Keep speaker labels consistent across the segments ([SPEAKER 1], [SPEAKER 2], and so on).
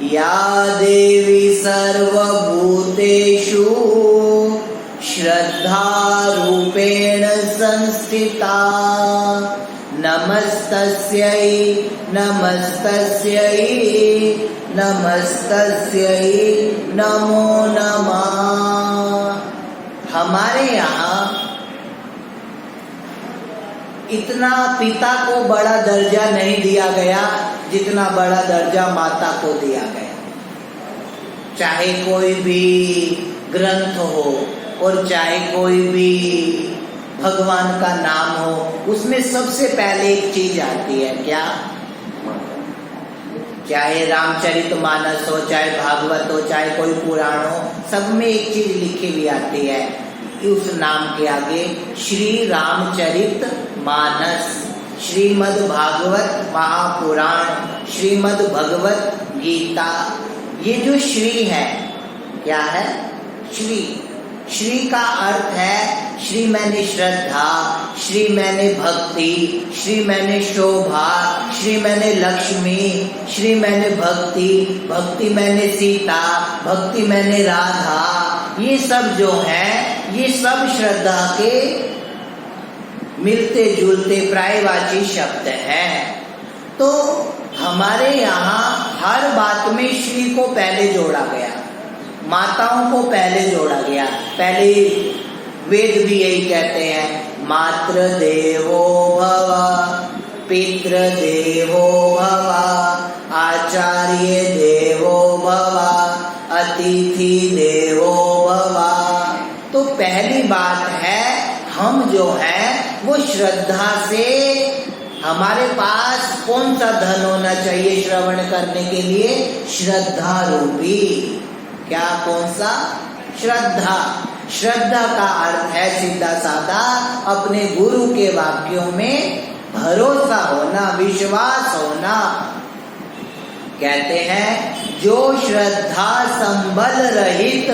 [SPEAKER 1] या देवी सर्वभूतेषु श्रद्धारूपेण संस्थिता नमस्तस्यै नमस्तस्यै नमस्तस्यै नमो नमः। हमारे यहाँ इतना पिता को बड़ा दर्जा नहीं दिया गया जितना बड़ा दर्जा माता को दिया गया। चाहे कोई भी ग्रंथ हो और चाहे कोई भी भगवान का नाम हो, उसमें सबसे पहले एक चीज आती है, क्या? चाहे रामचरितमानस हो, चाहे भागवत हो, चाहे कोई पुराण हो, सब में एक चीज लिखी हुई आती है, उस नाम के आगे श्री रामचरित मानस, श्रीमद् भागवत महापुराण, श्रीमद् भगवत गीता। ये जो श्री है, क्या है? श्री। श्री का अर्थ है, श्री मैंने श्रद्धा, श्री मैंने भक्ति, श्री मैंने शोभा, श्री मैंने लक्ष्मी, श्री मैंने भक्ति, भक्ति मैंने सीता, भक्ति मैंने राधा। ये सब जो है, ये सब श्रद्धा के मिलते जुलते प्रायवाची शब्द हैं। तो हमारे यहाँ हर बात में श्री को पहले जोड़ा गया, माताओं को पहले जोड़ा गया। पहले वेद भी यही कहते हैं, मातृ देवो भव, पितृ देवो भव, आचार्य देवो भव, अतिथि देवो भव। तो पहली बात है, हम जो है वो श्रद्धा से, हमारे पास कौन सा धन होना चाहिए श्रवण करने के लिए? श्रद्धा रूपी। क्या? कौन सा? श्रद्धा। श्रद्धा का अर्थ है सीधा साधा अपने गुरु के वाक्यों में भरोसा होना, विश्वास होना। कहते हैं, जो श्रद्धा संबल रहित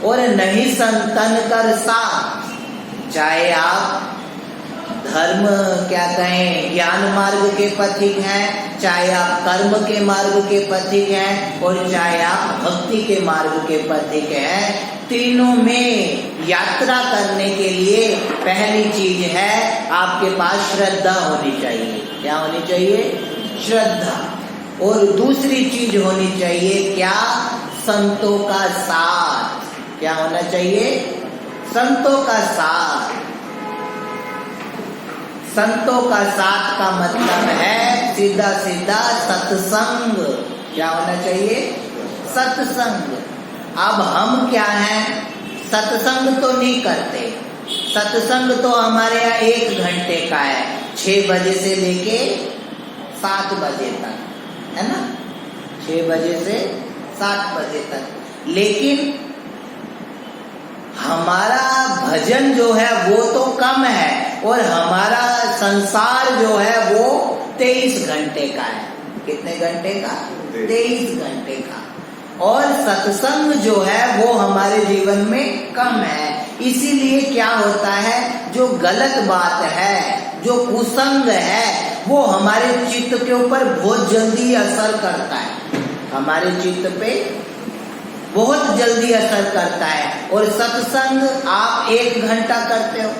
[SPEAKER 1] और नहीं संतन कर साथ। चाहे आप धर्म क्या कहें, ज्ञान मार्ग के पथिक हैं, चाहे आप कर्म के मार्ग के पथिक हैं, और चाहे आप भक्ति के मार्ग के पथिक हैं, तीनों में यात्रा करने के लिए पहली चीज है आपके पास श्रद्धा होनी चाहिए। क्या होनी चाहिए? श्रद्धा। और दूसरी चीज होनी चाहिए, क्या? संतों का साथ। क्या होना चाहिए? संतों का साथ। संतों का साथ का मतलब है सीधा सीधा सत्संग। क्या होना चाहिए? सत्संग। अब हम क्या हैं? सत्संग तो नहीं करते। सत्संग तो हमारे यहाँ 1 घंटे का है, 6 बजे से लेके 7 बजे तक, है ना? 6 बजे से 7 बजे तक। लेकिन हमारा भजन जो है वो तो कम है, और हमारा संसार जो है वो 23 घंटे का है। कितने घंटे का? 23 घंटे का। और सत्संग जो है वो हमारे जीवन में कम है। इसीलिए क्या होता है, जो गलत बात है, जो कुसंग है, वो हमारे चित्त के ऊपर बहुत जल्दी असर करता है। हमारे चित्त पे बहुत जल्दी असर करता है। और सत्संग आप 1 घंटा करते हो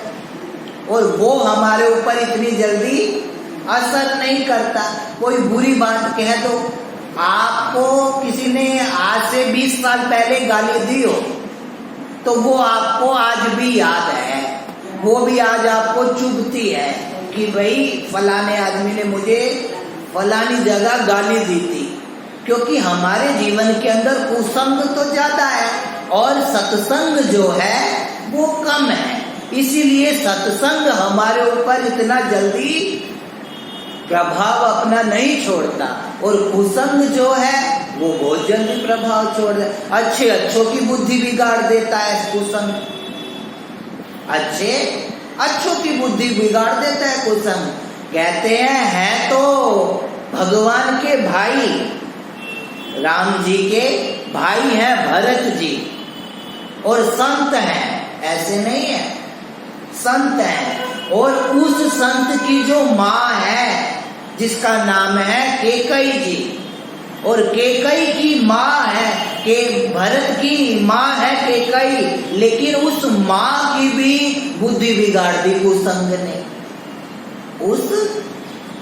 [SPEAKER 1] और वो हमारे ऊपर इतनी जल्दी असर नहीं करता। कोई बुरी बात कह दो, आपको किसी ने आज से 20 साल पहले गाली दी हो, तो वो आपको आज भी याद है, वो भी आज आपको चुभती है कि भाई फलाने आदमी ने मुझे फलानी जगह गाली दी थी। क्योंकि हमारे जीवन के अंदर कुसंग तो ज्यादा है और सत्संग जो है वो कम है। इसीलिए सत्संग हमारे ऊपर इतना जल्दी प्रभाव अपना नहीं छोड़ता, और कुसंग जो है वो बहुत जल्दी प्रभाव छोड़ दे। अच्छों की बुद्धि बिगाड़ देता है कुसंग। अच्छों की बुद्धि बिगाड़ देता है कुसंग। कहते हैं तो भगवान के भाई, राम जी के भाई हैं भरत जी, और संत हैं, ऐसे नहीं है, संत हैं। और उस संत की जो माँ है जिसका नाम है कैकेयी जी, और केकई की माँ है, के भरत की माँ है केकई, लेकिन उस माँ की भी बुद्धि बिगाड़ दी कुसंग ने। उस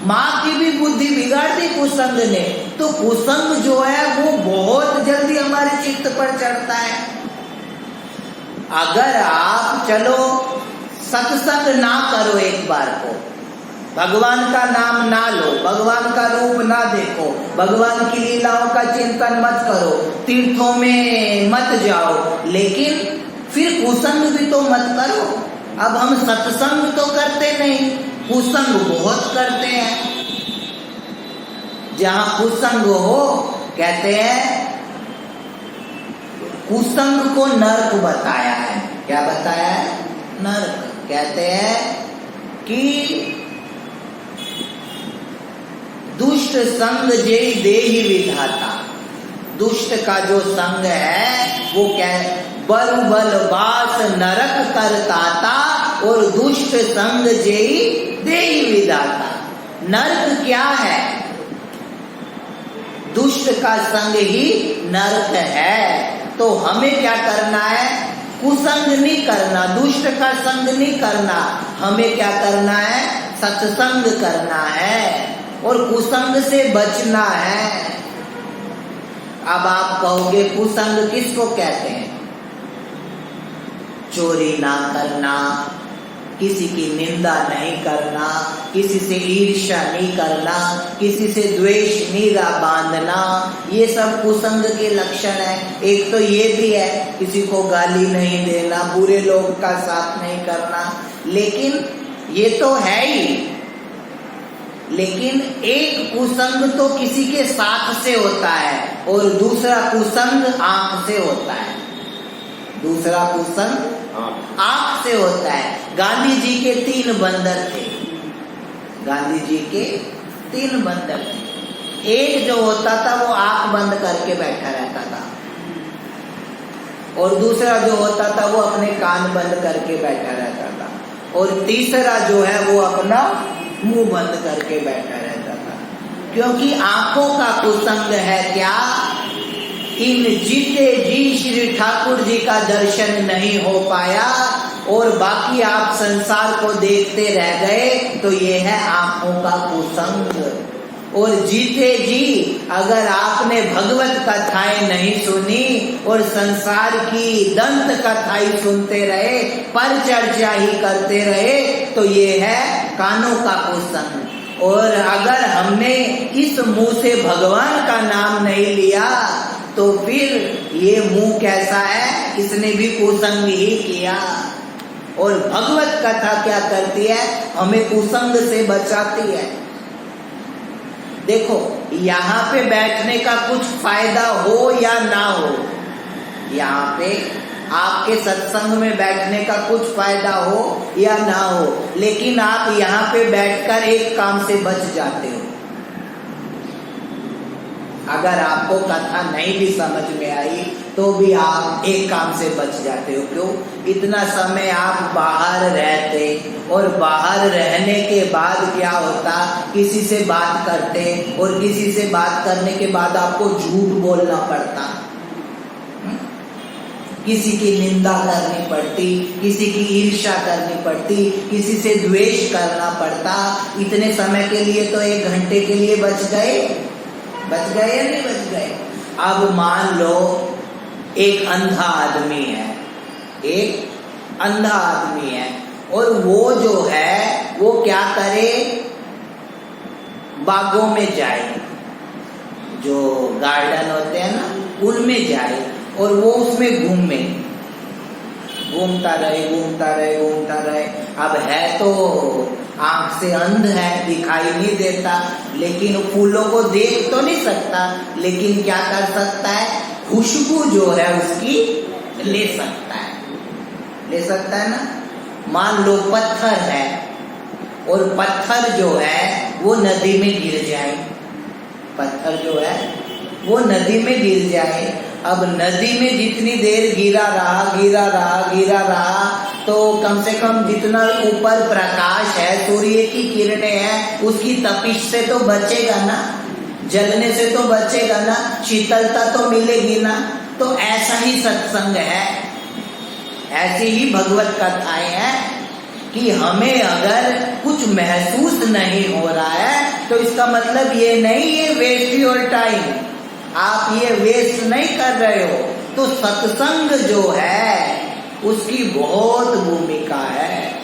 [SPEAKER 1] माँ की भी बुद्धि बिगाड़ दी कुसंग ने। तो कुसंग जो है वो बहुत जल्दी हमारे चित्त पर चढ़ता है। अगर आप चलो सत्संग ना करो, एक बार को भगवान का नाम ना लो, भगवान का रूप ना देखो, भगवान की लीलाओं का चिंतन मत करो, तीर्थों में मत जाओ, लेकिन फिर कुसंग भी तो मत करो। अब हम सत्संग तो करते नहीं, कुसंग बहुत करते हैं। जहां कुसंग हो, कहते हैं कुसंग को नरक बताया है। क्या बताया है? नरक। कहते हैं कि दुष्ट संग जेई देहि विधाता। दुष्ट का जो संग है वो क्या है? बल बल बास नरक करताता, और दुष्ट संग जेई देहि विधाता। नरक क्या है? दुष्ट का संग ही नरक है। तो हमें क्या करना है? कुसंग नहीं करना, दुष्ट का संग नहीं करना, हमें क्या करना है? सत्संग करना है और कुसंग से बचना है। अब आप कहोगे कुसंग किसको कहते हैं? चोरी ना करना, किसी की निंदा नहीं करना, किसी से ईर्ष्या नहीं करना, किसी से द्वेष नहीं बांधना, ये सब कुसंग के लक्षण है। एक तो ये भी है किसी को गाली नहीं देना, बुरे लोग का साथ नहीं करना, लेकिन ये तो है ही। लेकिन एक कुसंग तो किसी के साथ से होता है और दूसरा कुसंग आंख से होता है। दूसरा कुसंग आंख से होता है। गांधी जी के 3 बंदर थे। गांधी जी के 3 बंदर थे। एक जो होता था वो आंख बंद करके बैठा रहता था, और दूसरा जो होता था वो अपने कान बंद करके बैठा रहता था, और तीसरा जो है वो अपना मुंह बंद करके बैठा रहता था। क्योंकि आंखों का कुसंग है क्या? इन जीते जी श्री ठाकुर जी का दर्शन नहीं हो पाया और बाकी आप संसार को देखते रह गए, तो ये है आंखों का कुसंग। और जीते जी अगर आपने भगवत कथाएं नहीं सुनी और संसार की दंत कथाएं सुनते रहे, पर चर्चा ही करते रहे, तो ये है कानों का कुसंग। और अगर हमने इस मुंह से भगवान का नाम नहीं लिया, तो फिर ये मुंह कैसा है? इसने भी कुसंग ही किया। और भगवत कथा क्या करती है? हमें कुसंग से बचाती है। देखो, यहाँ पे बैठने का कुछ फायदा हो या ना हो, यहाँ पे आपके सत्संग में बैठने का कुछ फायदा हो या ना हो, लेकिन आप यहाँ पे बैठकर एक काम से बच जाते हो। अगर आपको कथा नहीं भी समझ में आई तो भी आप एक काम से बच जाते हो। क्यों? इतना समय आप बाहर रहते, और बाहर रहने के बाद क्या होता? किसी से बात करते, और किसी से बात करने के बाद आपको झूठ बोलना पड़ता, किसी की निंदा करनी पड़ती, किसी की ईर्ष्या करनी पड़ती, किसी से द्वेष करना पड़ता। इतने समय के लिए तो 1 घंटे के लिए बच गए या नहीं बच गए? अब मान लो एक अंधा आदमी है, एक अंधा आदमी है, और वो जो है वो क्या करे? बागों में जाए, जो गार्डन होते हैं ना, उनमें जाए, और वो उसमें घूमता रहे। अब है तो आंख से अंध है, दिखाई नहीं देता, लेकिन फूलों को देख तो नहीं सकता, लेकिन क्या कर सकता है? खुशबू जो है उसकी ले सकता है ना। मान लो पत्थर है, और पत्थर जो है वो नदी में गिर जाए, पत्थर जो है वो नदी में गिर जाए। अब नदी में जितनी देर गिरा रहा, तो कम से कम जितना ऊपर प्रकाश है, सूर्य की किरणें हैं, उसकी तपिश से तो बचेगा ना। जलने से तो बचेगा ना, शीतलता तो मिलेगी ना। तो ऐसा ही सत्संग है, ऐसी ही भगवत कथाएं हैं कि हमें अगर कुछ महसूस नहीं हो रहा है तो इसका मतलब ये नहीं ये वेस्ट योर टाइम, आप ये वेस्ट नहीं कर रहे हो। तो सत्संग जो है उसकी बहुत भूमिका है।